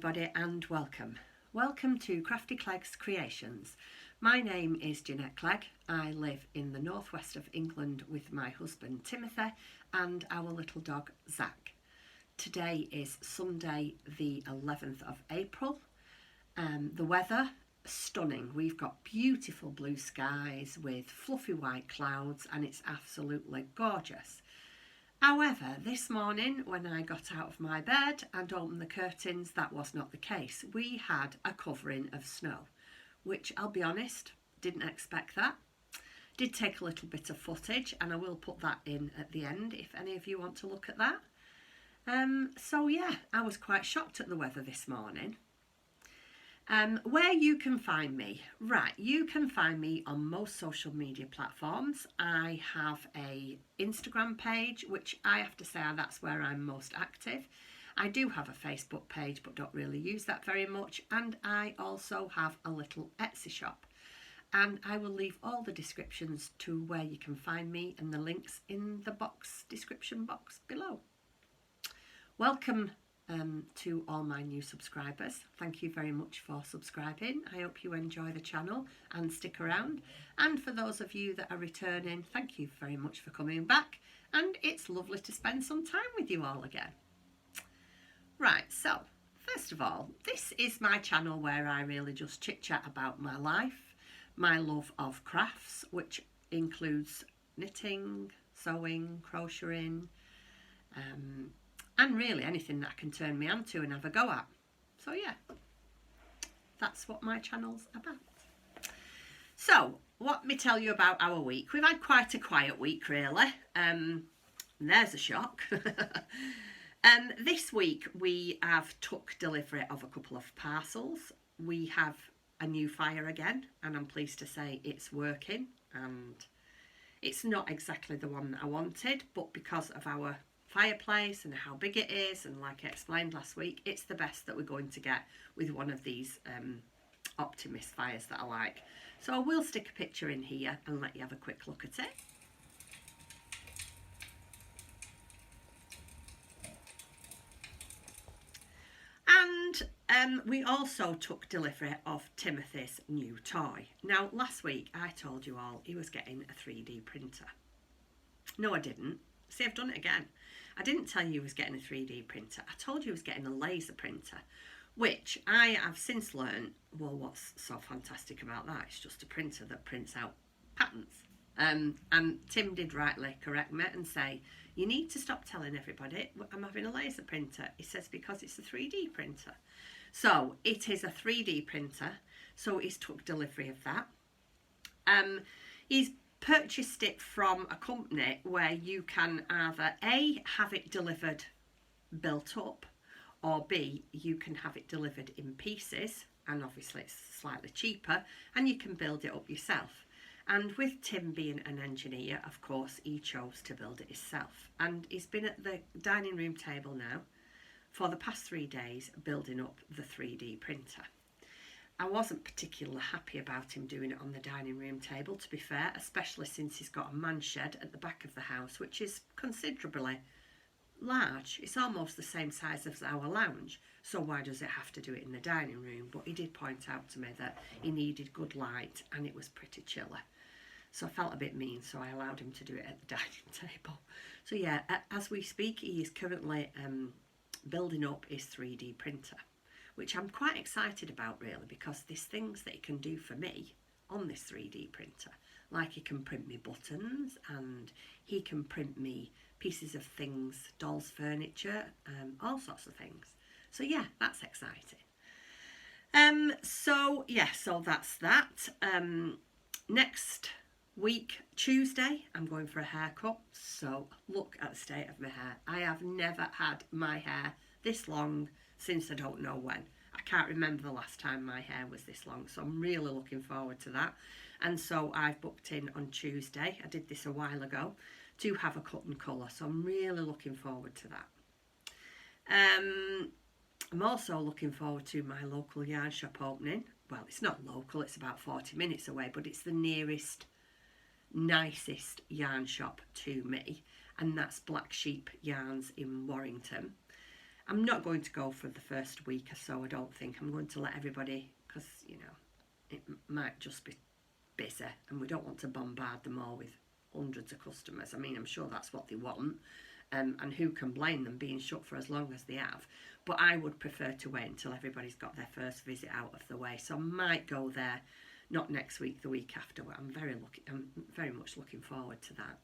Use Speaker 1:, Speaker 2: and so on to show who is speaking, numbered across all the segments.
Speaker 1: everybody and welcome. Welcome to Crafty Clegg's Creations. My name is Jeanette Clegg. I live in the northwest of England with my husband Timothy and our little dog Zach. Today is Sunday the 11th of April. The weather, stunning. We've got beautiful blue skies with fluffy white clouds and it's absolutely gorgeous. However, this morning when I got out of my bed and opened the curtains, that was not the case. We had a covering of snow, which I'll be honest, didn't expect that. Did take a little bit of footage and I will put that in at the end if any of you want to look at that. So yeah, I was quite shocked at the weather this morning. Where you can find me, right, you can find me on most social media platforms. I have a Instagram page, which I have to say that's where I'm most active. I do have a Facebook page, but don't really use that very much. And I also have a little Etsy shop. And I will leave all the descriptions to where you can find me and the links in the description box below. Welcome to all my new subscribers. Thank you very much for subscribing. I hope you enjoy the channel and stick around. And for those of you that are returning, thank you very much for coming back. And it's lovely to spend some time with you all again. Right, so first of all, this is my channel where I really just chit chat about my life, my love of crafts, which includes knitting, sewing, crocheting, and really anything that I can turn my hand to and have a go at. So yeah, that's what my channel's about. So let me tell you about our week. We've had quite a quiet week really. There's a shock. This week we have took delivery of a couple of parcels. We have a new fire again and I'm pleased to say it's working, and it's not exactly the one that I wanted, but because of our fireplace and how big it is, and like I explained last week, it's the best that we're going to get with one of these Optimist fires that I like. So I will stick a picture in here and let you have a quick look at it. And we also took delivery of Timothy's new toy. Now last week I told you all he was getting a 3D printer. No, I didn't. See, I've done it again. I didn't tell you he was getting a 3D printer. I told you he was getting a laser printer, which I have since learned, well, what's so fantastic about that? It's just a printer that prints out patterns. And Tim did rightly correct me and say, you need to stop telling everybody I'm having a laser printer. He says, because it's a 3D printer. So it is a 3D printer. So he's took delivery of that. He's purchased it from a company where you can either A, have it delivered built up, or B, you can have it delivered in pieces, and obviously it's slightly cheaper, and you can build it up yourself. And with Tim being an engineer, of course, he chose to build it himself, and he's been at the dining room table now for the past 3 days building up the 3D printer. I wasn't particularly happy about him doing it on the dining room table, to be fair, especially since he's got a man shed at the back of the house, which is considerably large. It's almost the same size as our lounge, so why does it have to do it in the dining room? But he did point out to me that he needed good light and it was pretty chilly. So I felt a bit mean, so I allowed him to do it at the dining table. So yeah, as we speak, he is currently building up his 3D printer, which I'm quite excited about really, because there's things that he can do for me on this 3D printer. Like he can print me buttons and he can print me pieces of things, dolls' furniture, all sorts of things. So yeah, that's exciting. So yeah, so that's that. Next week, Tuesday, I'm going for a haircut. So look at the state of my hair. I have never had my hair this long since I don't know when. I can't remember the last time my hair was this long, so I'm really looking forward to that. And so I've booked in on Tuesday, I did this a while ago, to have a cut and colour, so I'm really looking forward to that. I'm also looking forward to my local yarn shop opening. Well, it's not local, it's about 40 minutes away, but it's the nearest, nicest yarn shop to me, and that's Black Sheep Yarns in Warrington. I'm not going to go for the first week or so, I don't think. I'm going to let everybody, because, you know, it might just be busy and we don't want to bombard them all with hundreds of customers. I mean, I'm sure that's what they want, and who can blame them being shut for as long as they have. But I would prefer to wait until everybody's got their first visit out of the way. So I might go there, not next week, the week after. I'm very much looking forward to that.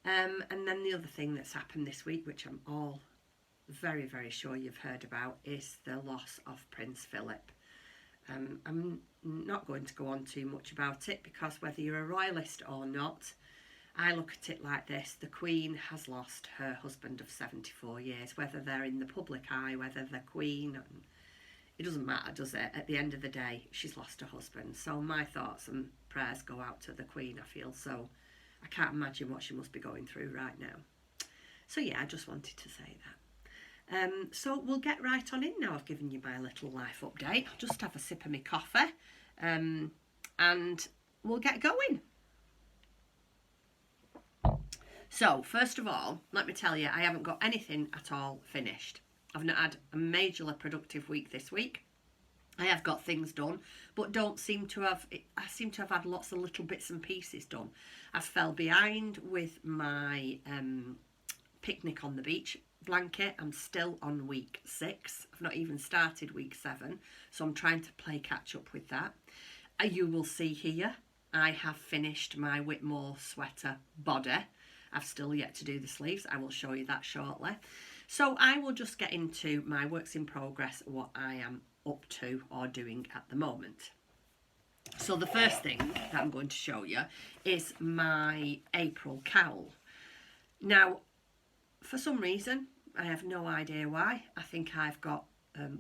Speaker 1: And then the other thing that's happened this week, which I'm all very, very sure you've heard about, is the loss of Prince Philip. I'm not going to go on too much about it, because whether you're a royalist or not, I look at it like this: the Queen has lost her husband of 74 years, whether they're in the public eye, whether they're Queen, it doesn't matter, does it? At the end of the day, she's lost her husband. So my thoughts and prayers go out to the Queen, I feel. So I can't imagine what she must be going through right now. So yeah, I just wanted to say that. So we'll get right on in now. I've given you my little life update. I'll just have a sip of my coffee, and we'll get going. So first of all, let me tell you, I haven't got anything at all finished. I've not had a majorly productive week this week. I have got things done, but I seem to have had lots of little bits and pieces done. I fell behind with my picnic on the beach blanket. I'm still on week 6. I've not even started week 7, so I'm trying to play catch up with that. You will see here, I have finished my Whitmore sweater body. I've still yet to do the sleeves. I will show you that shortly. So I will just get into my works in progress, what I am up to or doing at the moment. So the first thing that I'm going to show you is my April cowl. Now, for some reason, I have no idea why, I think I've got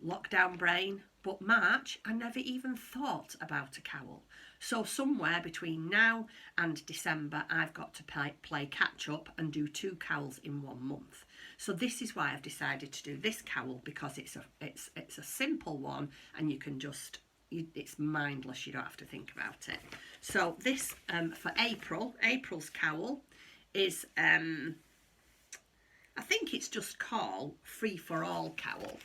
Speaker 1: lockdown brain, but March I never even thought about a cowl. So somewhere between now and December I've got to play catch up and do 2 cowls in 1 month. So this is why I've decided to do this cowl, because it's a simple one, and you can just, it's mindless, you don't have to think about it. So this for April's cowl is I think it's just called Free for All cowl,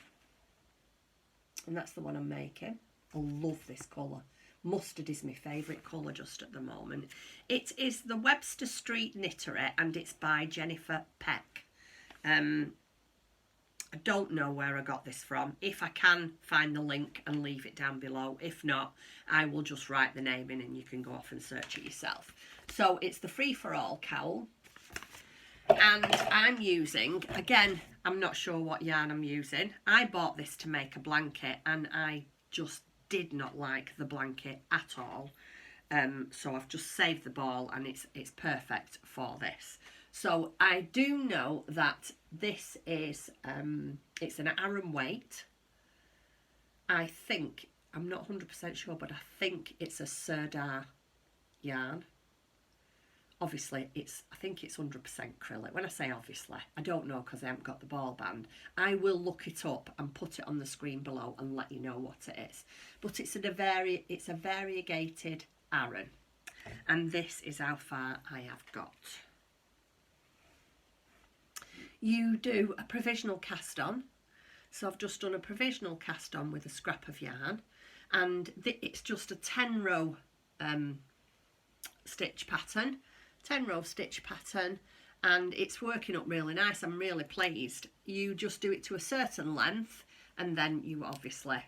Speaker 1: and that's the one I'm making. I love this colour. Mustard is my favourite colour just at the moment. It is the Webster Street Knittery, and it's by Jennifer Peck. I don't know where I got this from. If I can find the link and leave it down below. If not, I will just write the name in and you can go off and search it yourself. So it's the Free for All cowl. And I'm using, again, I'm not sure what yarn I'm using. I bought this to make a blanket, and I just did not like the blanket at all. So I've just saved the ball, and it's perfect for this. So I do know that this is, it's an Aran weight. I think, I'm not 100% sure, but I think it's a Sirdar yarn. Obviously, I think it's 100% acrylic. When I say obviously, I don't know because I haven't got the ball band. I will look it up and put it on the screen below and let you know what it is. But it's a variegated Aran, and this is how far I have got. You do a provisional cast on. So I've just done a provisional cast on with a scrap of yarn, and it's just a 10 row stitch pattern. 10 row stitch pattern, and it's working up really nice. I'm really pleased. You just do it to a certain length, and then you obviously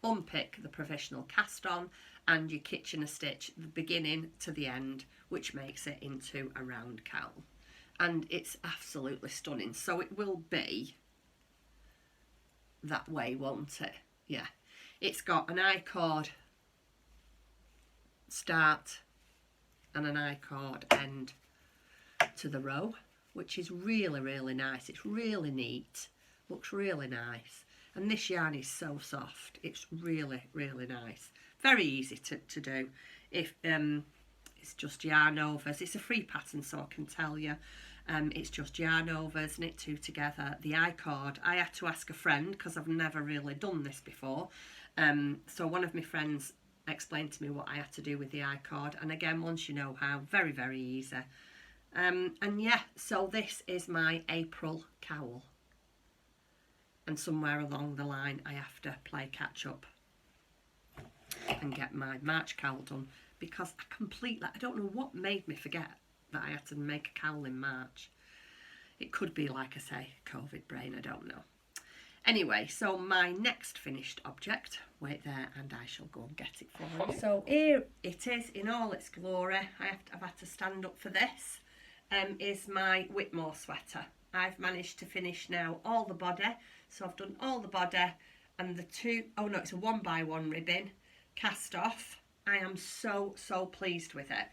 Speaker 1: unpick the provisional cast on and you kitchen a stitch the beginning to the end, which makes it into a round cowl, and it's absolutely stunning. So it will be that way, won't it? Yeah, it's got an I-cord start and an I-cord end to the row, which is really, really nice. It's really neat, looks really nice, and this yarn is so soft. It's really, really nice. Very easy to do. If it's just yarn overs. It's a free pattern, so I can tell you. It's just yarn overs, knit 2 together. The I-cord, I had to ask a friend because I've never really done this before. So one of my friends explained to me what I had to do with the I-cord, and again, once you know how, very, very easy. And yeah, so this is my April cowl. and somewhere along the line I have to play catch up and get my March cowl done, because I don't know what made me forget that I had to make a cowl in March. It could be, like I say, COVID brain, I don't know. Anyway, so my next finished object, wait there and I shall go and get it for you. So here it is in all its glory. I've had to stand up for this. Is my Whitmore sweater. I've managed to finish now all the body. So I've done all the body and the it's a 1x1 ribbon cast off. I am so pleased with it.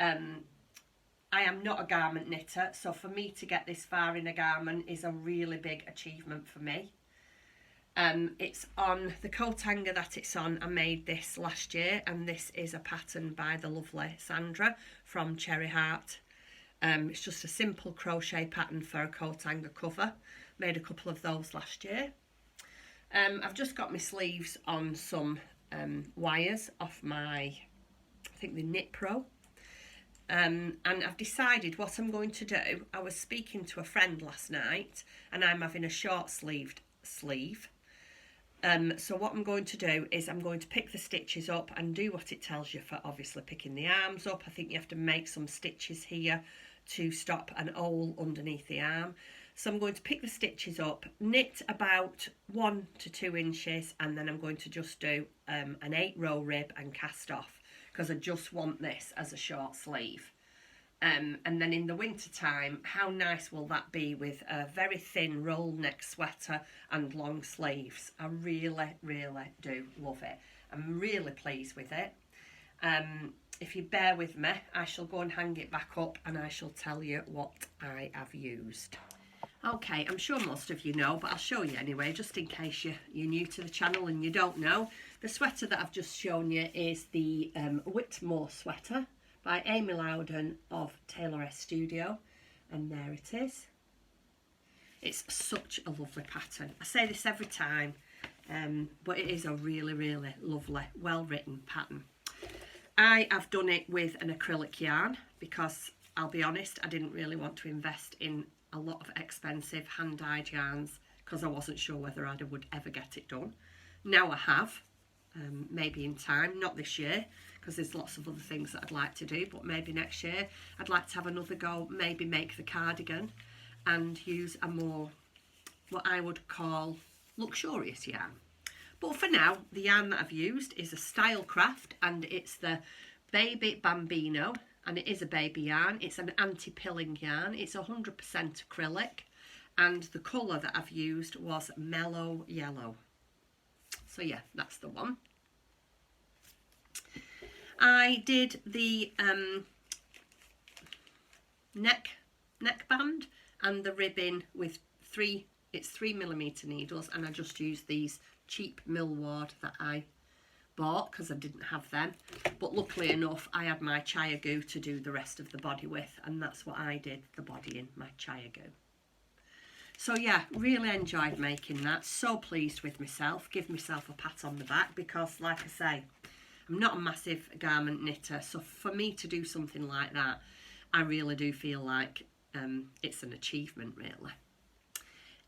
Speaker 1: I am not a garment knitter, so for me to get this far in a garment is a really big achievement for me. It's on the coat hanger that it's on. I made this last year, and this is a pattern by the lovely Sandra from Cherry Heart. It's just a simple crochet pattern for a coat hanger cover. Made a couple of those last year. I've just got my sleeves on some wires off my, I think the Knit Pro. And I've decided what I'm going to do. I was speaking to a friend last night, and I'm having a short sleeved sleeve. So what I'm going to do is I'm going to pick the stitches up and do what it tells you for obviously picking the arms up. I think you have to make some stitches here to stop an awl underneath the arm. So I'm going to pick the stitches up, knit about 1 to 2 inches, and then I'm going to just do an 8-row rib and cast off, because I just want this as a short sleeve. And then in the winter time, how nice will that be with a very thin roll neck sweater and long sleeves? I really do love it. I'm really pleased with it. If you bear with me, I shall go and hang it back up and I shall tell you what I have used. Okay, I'm sure most of you know, but I'll show you anyway, just in case you're new to the channel and you don't know. The sweater that I've just shown you is the Whitmore sweater by Amy Loudon of Taylor S Studio, and there it is. It's such a lovely pattern. I say this every time, but it is a really lovely, well-written pattern. I have done it with an acrylic yarn because, I'll be honest, I didn't really want to invest in a lot of expensive hand-dyed yarns because I wasn't sure whether I would ever get it done. Now I have, maybe in time, not this year, because there's lots of other things that I'd like to do, but maybe next year I'd like to have another go, maybe make the cardigan and use a more, what I would call, luxurious yarn. But for now, the yarn that I've used is a Stylecraft, and it's the Baby Bambino, and it is a baby yarn. It's an anti-pilling yarn. It's 100% acrylic, and the colour that I've used was Mellow Yellow. So yeah, that's the one. I did the neckband and the ribbon with 3mm needles, and I just used these cheap millward that I bought because I didn't have them, but luckily enough I had my Chaya Goo to do the rest of the body with, and that's what I did the body in, my Chaya Goo. So yeah, really enjoyed making that, so pleased with myself. Give myself a pat on the back because, like I say, I'm not a massive garment knitter, so for me to do something like that, I really do feel like it's an achievement, really.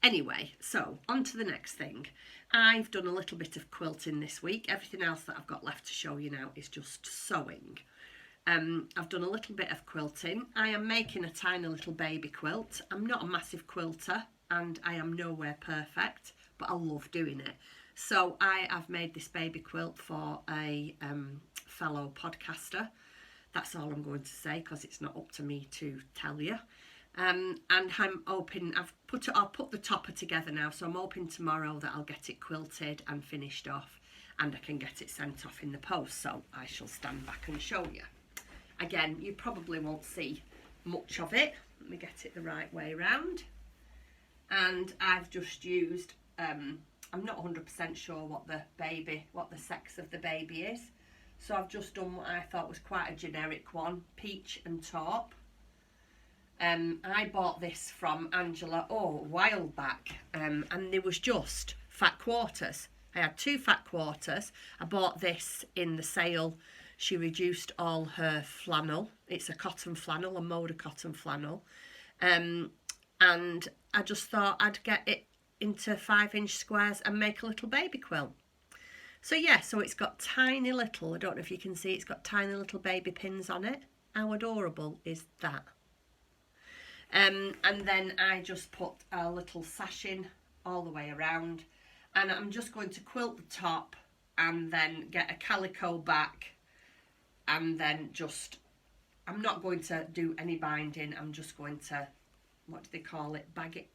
Speaker 1: Anyway, so on to the next thing. I've done a little bit of quilting this week. Everything else that I've got left to show you now is just sewing. I've done a little bit of quilting. I am making a tiny little baby quilt. I'm not a massive quilter and I am nowhere perfect, but I love doing it. So I have made this baby quilt for a fellow podcaster. That's all I'm going to say because it's not up to me to tell you. And I'm hoping, I'll put the topper together now, so I'm hoping tomorrow that I'll get it quilted and finished off and I can get it sent off in the post, so I shall stand back and show you. Again, you probably won't see much of it. Let me get it the right way around. And I've just used, I'm not 100% sure what the sex of the baby is, so I've just done what I thought was quite a generic one, peach and taupe. I bought this from Angela a while back, and there was just fat quarters. I had 2 fat quarters. I bought this in the sale. She reduced all her flannel. It's a cotton flannel, a mode of cotton flannel. And I just thought I'd get it into 5-inch squares and make a little baby quilt. So yeah, so it's got tiny little, I don't know if you can see, it's got tiny little baby pins on it. How adorable is that? And then I just put a little sash in all the way around, and I'm just going to quilt the top and then get a calico back, and then just, I'm not going to do any binding, I'm just going to, what do they call it, bag it,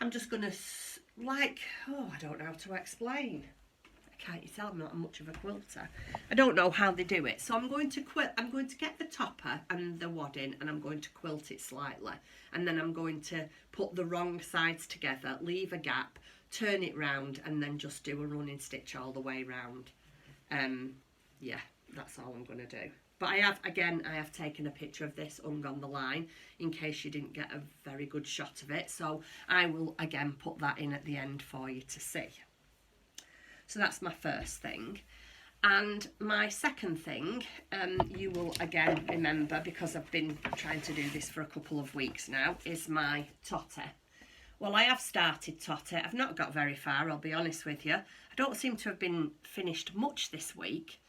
Speaker 1: I'm just going to, like, oh, I don't know how to explain. Can't you tell I'm not much of a quilter? I don't know how they do it. So I'm going to get the topper and the wadding, and I'm going to quilt it slightly, and then I'm going to put the wrong sides together, leave a gap, turn it round, and then just do a running stitch all the way round. Yeah, that's all I'm going to do. But I have taken a picture of this hung on the line in case you didn't get a very good shot of it. So I will again put that in at the end for you to see. So that's my first thing. And my second thing, you will again remember, because I've been trying to do this for a couple of weeks now, is my tote. Well, I have started tote. I've not got very far, I'll be honest with you. I don't seem to have been finished much this week.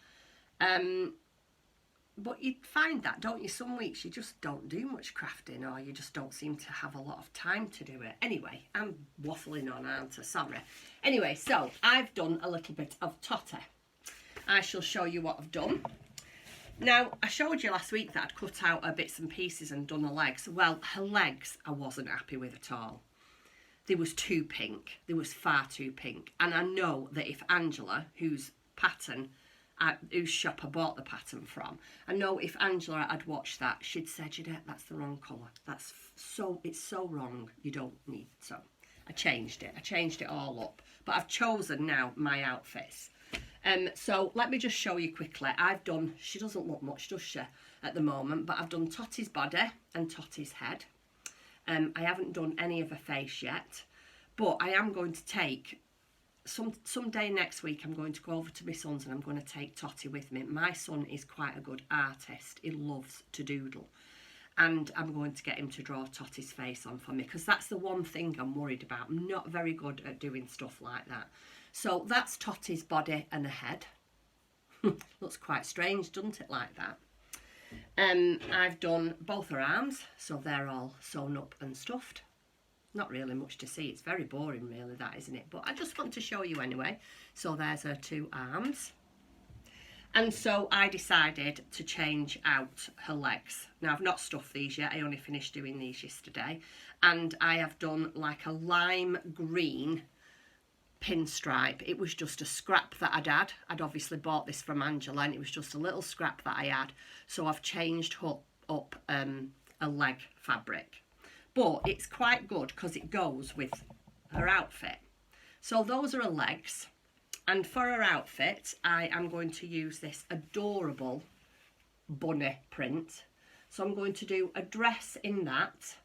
Speaker 1: But you find that, don't you? Some weeks you just don't do much crafting, or you just don't seem to have a lot of time to do it. Anyway, I'm waffling on, aren't I? Sorry. Anyway, so I've done a little bit of tote. I shall show you what I've done. Now, I showed you last week that I'd cut out her bits and pieces and done her legs. Well, her legs I wasn't happy with at all. They was too pink. They was far too pink. And I know that if Angela, whose shop I bought the pattern from, I know if Angela had watched that, she'd said, Jeanette, that's the wrong colour. It's so wrong. You don't need. So I changed it all up. But I've chosen now my outfits. So let me just show you quickly. I've done, she doesn't look much, does she, at the moment, but I've done Tottie's body and Tottie's head. I haven't done any of her face yet, but I am going to take, someday next week, I'm going to go over to my son's and I'm going to take Tottie with me. My son is quite a good artist. He loves to doodle. And I'm going to get him to draw Tottie's face on for me, because that's the one thing I'm worried about. I'm not very good at doing stuff like that. So that's Tottie's body and her head. Looks quite strange, doesn't it, like that? I've done both her arms, so they're all sewn up and stuffed. Not really much to see. It's very boring, really, that, isn't it? But I just want to show you anyway. So there's her two arms. And so I decided to change out her legs. Now, I've not stuffed these yet. I only finished doing these yesterday. And I have done like a lime green pinstripe. It was just a scrap that I'd had. I'd obviously bought this from Angela, and it was just a little scrap that I had. So I've changed up a leg fabric. But it's quite good because it goes with her outfit. So those are her legs. And for her outfit, I am going to use this adorable bunny print. So I'm going to do a dress in that.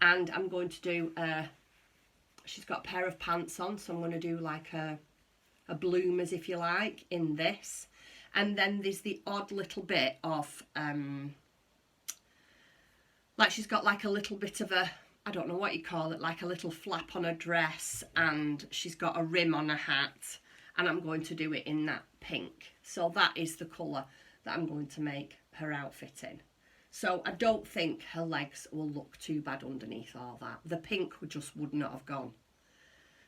Speaker 1: And I'm going to do, she's got a pair of pants on. So I'm going to do like a bloomers, if you like, in this. And then there's the odd little bit of, like she's got like a little bit of a, I don't know what you call it, like a little flap on her dress, and she's got a rim on her hat, and I'm going to do it in that pink. So that is the colour that I'm going to make her outfit in. So I don't think her legs will look too bad underneath all that. The pink just would not have gone.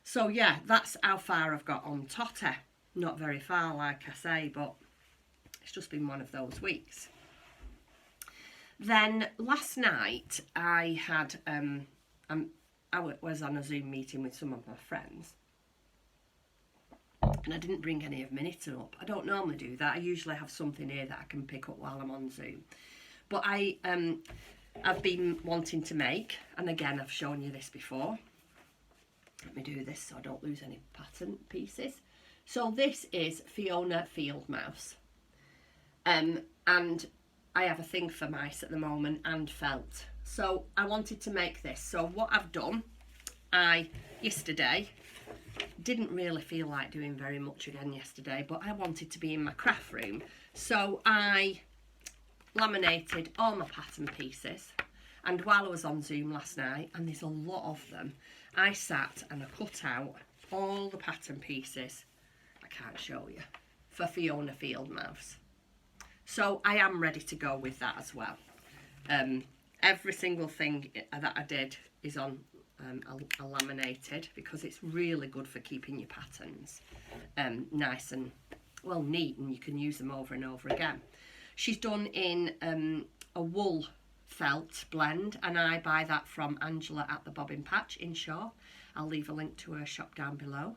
Speaker 1: So yeah, that's how far I've got on Totte. Not very far, like I say, but it's just been one of those weeks. Then last night I had, I was on a Zoom meeting with some of my friends, and I didn't bring any of my knitting up. I don't normally do that. I usually have something here that I can pick up while I'm on Zoom. But I've been wanting to make, and again I've shown you this before. Let me do this so I don't lose any pattern pieces. So this is Fiona Field Mouse, and I have a thing for mice at the moment and felt. So I wanted to make this. So what I've done, yesterday, didn't really feel like doing very much again yesterday, but I wanted to be in my craft room. So I laminated all my pattern pieces. And while I was on Zoom last night, and there's a lot of them, I sat and I cut out all the pattern pieces, I can't show you, for Fiona Field Mouse. So I am ready to go with that as well. Every single thing that I did is on a laminated, because it's really good for keeping your patterns nice and, well, neat, and you can use them over and over again. She's done in a wool felt blend, and I buy that from Angela at the Bobbin Patch in Shaw. I'll leave a link to her shop down below.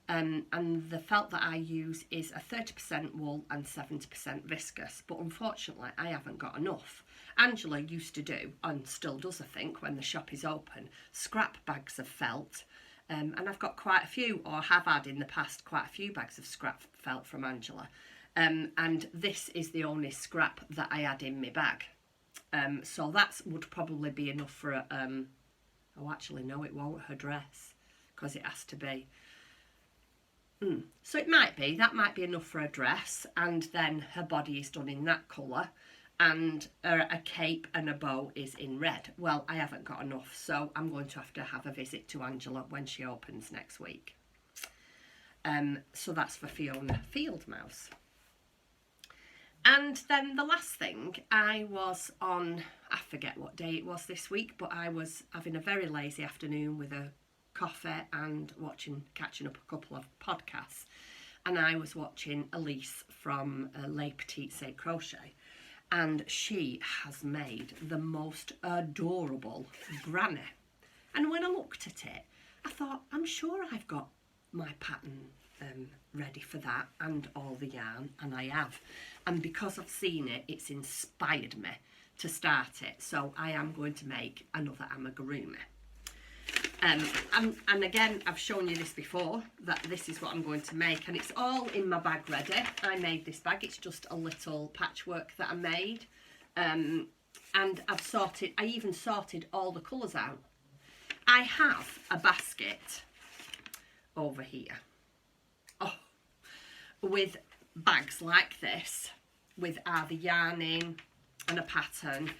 Speaker 1: And the felt that I use is a 30% wool and 70% viscose, but unfortunately I haven't got enough. Angela used to do, and still does I think when the shop is open, scrap bags of felt, and I've got quite a few, or have had in the past, quite a few bags of scrap felt from Angela, and this is the only scrap that I had in my bag. So that would probably be enough for a, oh actually no, it won't, her dress, because it has to be. So it might be, that might be enough for a dress, and then her body is done in that colour, and a cape and a bow is in red. Well, I haven't got enough, so I'm going to have a visit to Angela when she opens next week. So that's for Fiona Field Mouse. And then the last thing, I was on, I forget what day it was this week, but I was having a very lazy afternoon with a coffee and catching up a couple of podcasts, and I was watching Elise from Les Petites et Crochet, and she has made the most adorable granny. And when I looked at it, I thought, I'm sure I've got my pattern ready for that and all the yarn, and I have. And because I've seen it, it's inspired me to start it. So I am going to make another amigurumi. And again, I've shown you this before, that this is what I'm going to make, and it's all in my bag ready. I made this bag, it's just a little patchwork that I made, and I even sorted all the colours out. I have a basket over here, with bags like this, with either yarn in and a pattern,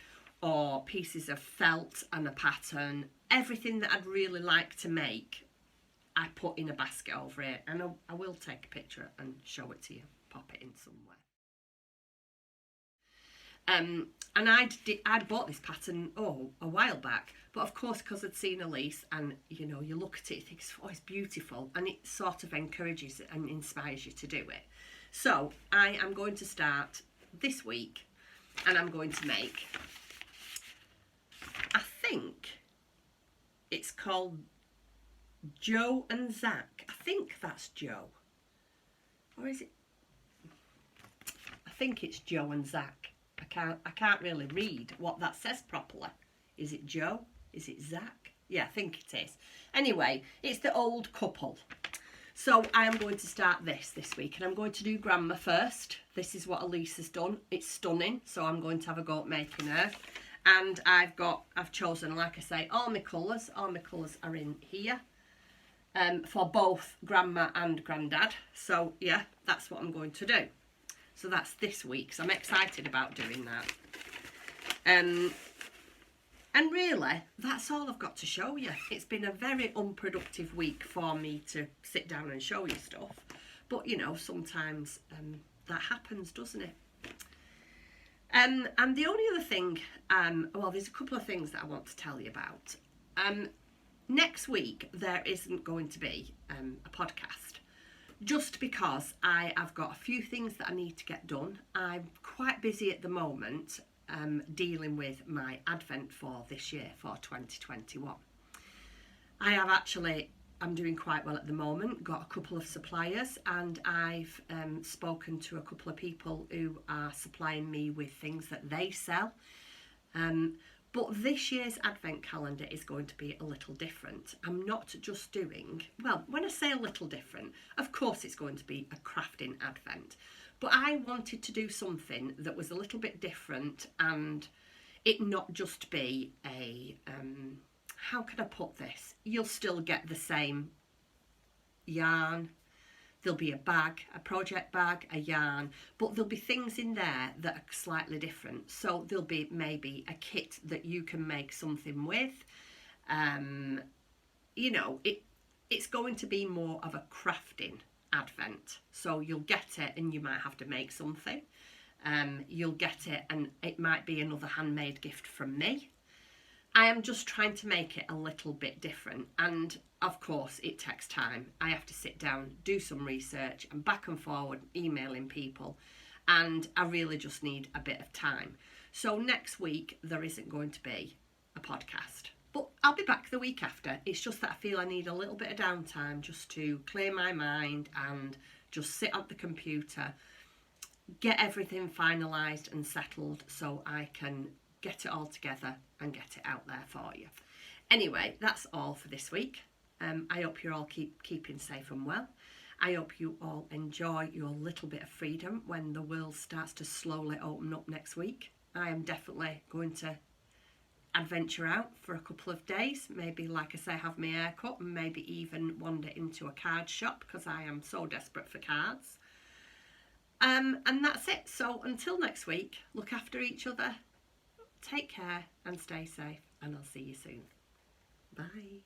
Speaker 1: or pieces of felt and a pattern. Everything that I'd really like to make, I put in a basket over here, and I will take a picture and show it to you, pop it in somewhere. And I'd bought this pattern a while back, but of course, because I'd seen Elise, and you know, you look at it, you think, oh, it's beautiful, and it sort of encourages and inspires you to do it. So I am going to start this week, and I'm going to make, I think it's called Joe and Zach. I think that's Joe. Or is it? I think it's Joe and Zach. I can't really read what that says properly. Is it Joe? Is it Zach? Yeah, I think it is. Anyway, it's the old couple. So I am going to start this week, and I'm going to do Grandma first. This is what Elise has done. It's stunning, so I'm going to have a go at making her. And I've chosen, like I say, all my colours. All my colours are in here, for both Grandma and Grandad. So yeah, that's what I'm going to do. So that's this week. So I'm excited about doing that. And really, that's all I've got to show you. It's been a very unproductive week for me to sit down and show you stuff. But, you know, sometimes that happens, doesn't it? And the only other thing, well, there's a couple of things that I want to tell you about. Next week, there isn't going to be a podcast, just because I have got a few things that I need to get done. I'm quite busy at the moment, dealing with my advent for this year, for 2021. I'm doing quite well at the moment, got a couple of suppliers, and I've spoken to a couple of people who are supplying me with things that they sell. But this year's advent calendar is going to be a little different. I'm not just doing, well, when I say a little different, of course it's going to be a crafting advent. But I wanted to do something that was a little bit different, and it not just be a, how can I put this? You'll still get the same yarn, There'll be a bag, a project bag, a yarn, but there'll be things in there that are slightly different. So there'll be maybe a kit that you can make something with. You know, it's going to be more of a crafting advent. So you'll get it and you might have to make something. You'll get it and it might be another handmade gift from me. I am just trying to make it a little bit different, and of course it takes time. I have to sit down, do some research, and back and forward emailing people, and I really just need a bit of time. So next week there isn't going to be a podcast, but I'll be back the week after. It's just that I feel I need a little bit of downtime just to clear my mind and just sit at the computer, get everything finalised and settled so I can get it all together and get it out there for you. Anyway, that's all for this week. I hope you're all keeping safe and well. I hope you all enjoy your little bit of freedom when the world starts to slowly open up next week. I am definitely going to adventure out for a couple of days. Maybe, like I say, have my hair cut and maybe even wander into a card shop because I am so desperate for cards. And that's it. So until next week, look after each other. Take care and stay safe, and I'll see you soon. Bye.